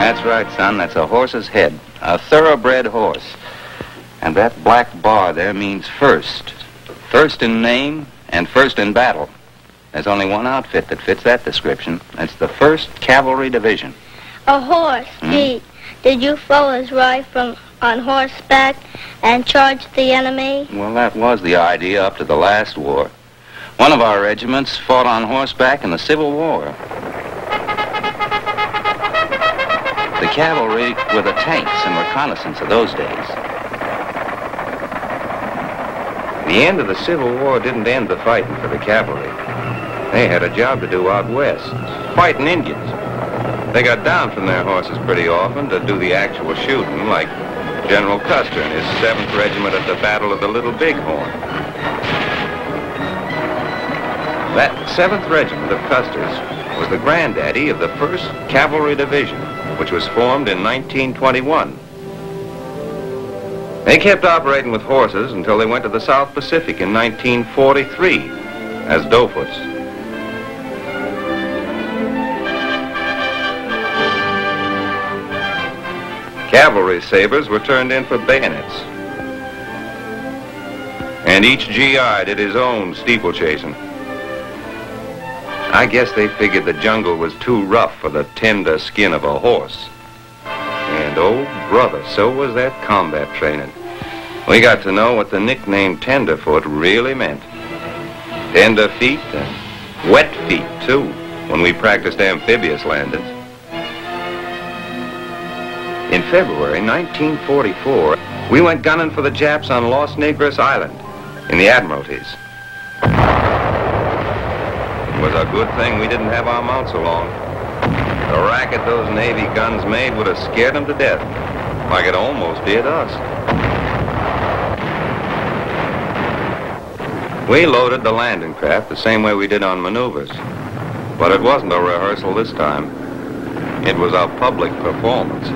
That's right, son. That's a horse's head. A thoroughbred horse. And that black bar there means first. First in name and first in battle. There's only one outfit that fits that description. It's the 1st Cavalry Division. A horse? Gee, did you fellas ride on horseback and charge the enemy? Well, that was the idea up to the last war. One of our regiments fought on horseback in the Civil War. The cavalry were the tanks and reconnaissance of those days. The end of the Civil War didn't end the fighting for the cavalry. They had a job to do out west, fighting Indians. They got down from their horses pretty often to do the actual shooting, like General Custer and his 7th Regiment at the Battle of the Little Bighorn. That 7th Regiment of Custer's was the granddaddy of the 1st Cavalry Division, which was formed in 1921. They kept operating with horses until they went to the South Pacific in 1943 as Doughfoots. Cavalry sabers were turned in for bayonets. And each GI did his own steeplechasing. I guess they figured the jungle was too rough for the tender skin of a horse. And oh, brother, so was that combat training. We got to know what the nickname Tenderfoot really meant. Tender feet and wet feet, too, when we practiced amphibious landings. In February 1944, we went gunning for the Japs on Los Negros Island in the Admiralties. It was a good thing we didn't have our mounts along. The racket those Navy guns made would have scared them to death, like it almost did us. We loaded the landing craft the same way we did on maneuvers, but it wasn't a rehearsal this time. It was a public performance.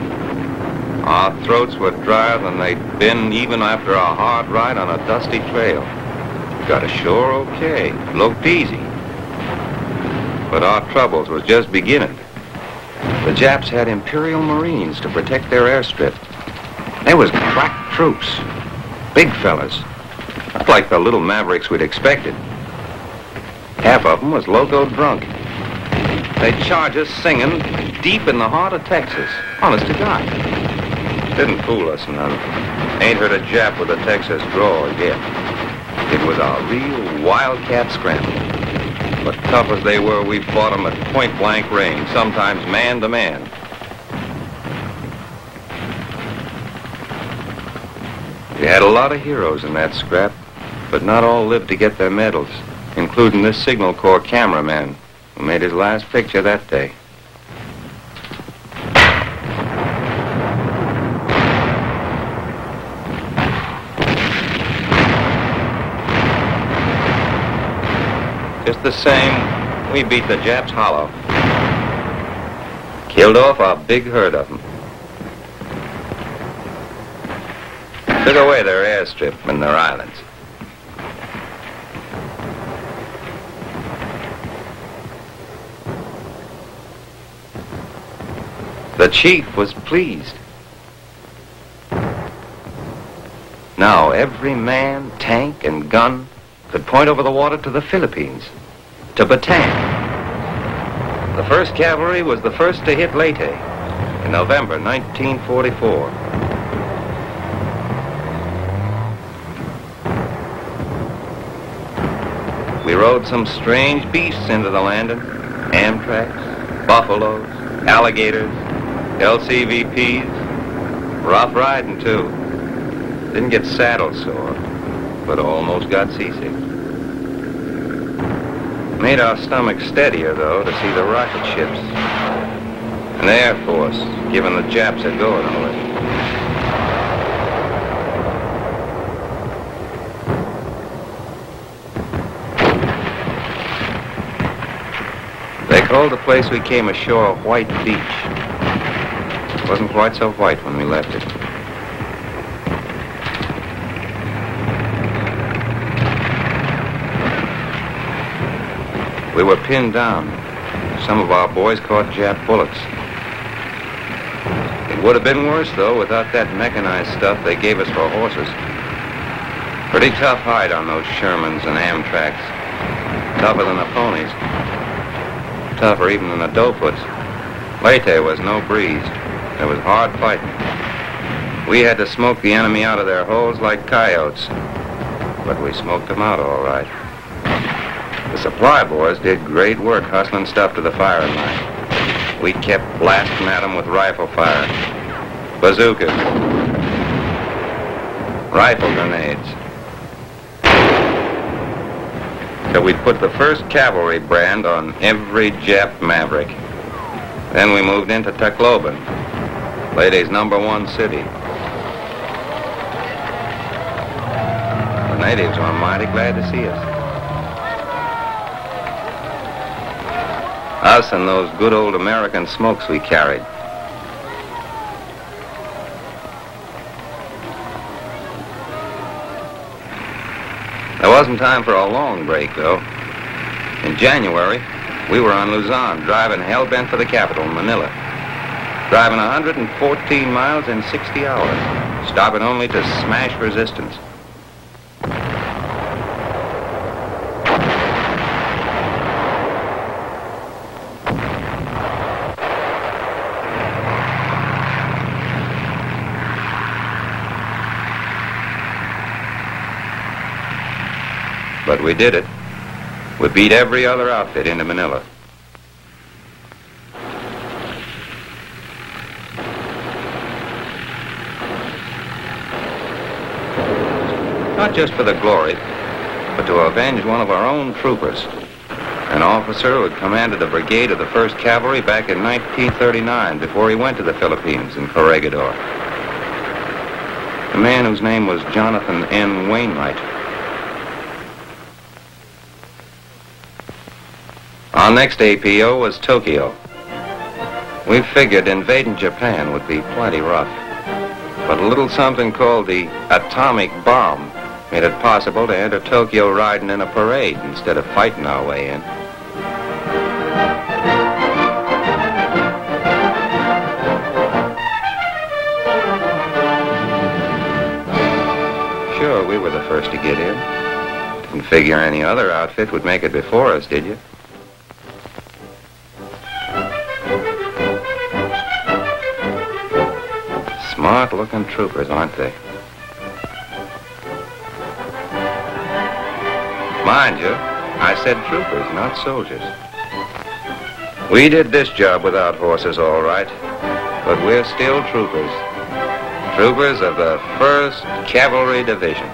Our throats were drier than they'd been even after a hard ride on a dusty trail. Got ashore okay. Looked easy. But our troubles was just beginning. The Japs had Imperial Marines to protect their airstrip. They was crack troops. Big fellas. Not like the little mavericks we'd expected. Half of them was loco drunk. They'd charge us singing deep in the heart of Texas. Honest to God. Didn't fool us none. Ain't heard a Jap with a Texas drawl yet. It was a real wildcat scramble. But tough as they were, we fought them at point-blank range, sometimes man-to-man. We had a lot of heroes in that scrap, but not all lived to get their medals, including this Signal Corps cameraman who made his last picture that day. Just the same, we beat the Japs hollow. Killed off a big herd of them. Took away their airstrip and their islands. The chief was pleased. Now every man, tank, and gun could point over the water to the Philippines, to Bataan. The 1st Cavalry was the first to hit Leyte in November 1944. We rode some strange beasts into the landing. Amtraks, buffaloes, alligators, LCVPs. Rough riding, too. Didn't get saddle sore, but almost got seasick. Made our stomachs steadier, though, to see the rocket ships. And the Air Force, giving the Japs a go and all that. They called the place we came ashore White Beach. It wasn't quite so white when we left it. We were pinned down. Some of our boys caught Jap bullets. It would have been worse, though, without that mechanized stuff they gave us for horses. Pretty tough hide on those Shermans and Amtraks. Tougher than the ponies. Tougher even than the Doughfoots. Leyte was no breeze. It was hard fighting. We had to smoke the enemy out of their holes like coyotes. But we smoked them out all right. The supply boys did great work hustling stuff to the firing line. We kept blasting at them with rifle fire. Bazookas. Rifle grenades. Till we'd put the first cavalry brand on every Jap Maverick. Then we moved into Tacloban, Leyte's #1 city. The natives were mighty glad to see us. Us and those good old American smokes we carried. There wasn't time for a long break, though. In January, we were on Luzon, driving hell-bent for the capital, Manila. Driving 114 miles in 60 hours, stopping only to smash resistance. But we did it. We beat every other outfit into Manila. Not just for the glory, but to avenge one of our own troopers. An officer who had commanded the brigade of the 1st Cavalry back in 1939 before he went to the Philippines in Corregidor. A man whose name was Jonathan N. Wainwright. Our next APO was Tokyo. We figured invading Japan would be plenty rough. But a little something called the atomic bomb made it possible to enter Tokyo riding in a parade instead of fighting our way in. Sure, we were the first to get in. Didn't figure any other outfit would make it before us, did you? Smart-looking troopers, aren't they? Mind you, I said troopers, not soldiers. We did this job without horses, all right, but we're still troopers. Troopers of the 1st Cavalry Division.